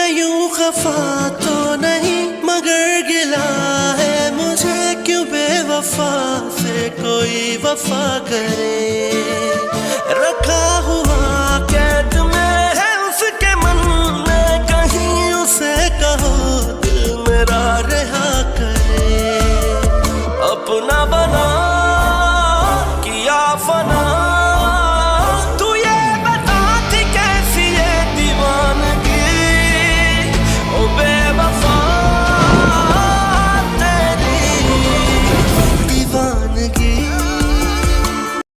यूं खफा तो नहीं मगर गिला है मुझे, क्यों बेवफा से कोई वफा करे। रखा हुआ कैद में है उसके मन में, कहीं उसे कहो दिल मेरा रिहा करे। अपना बना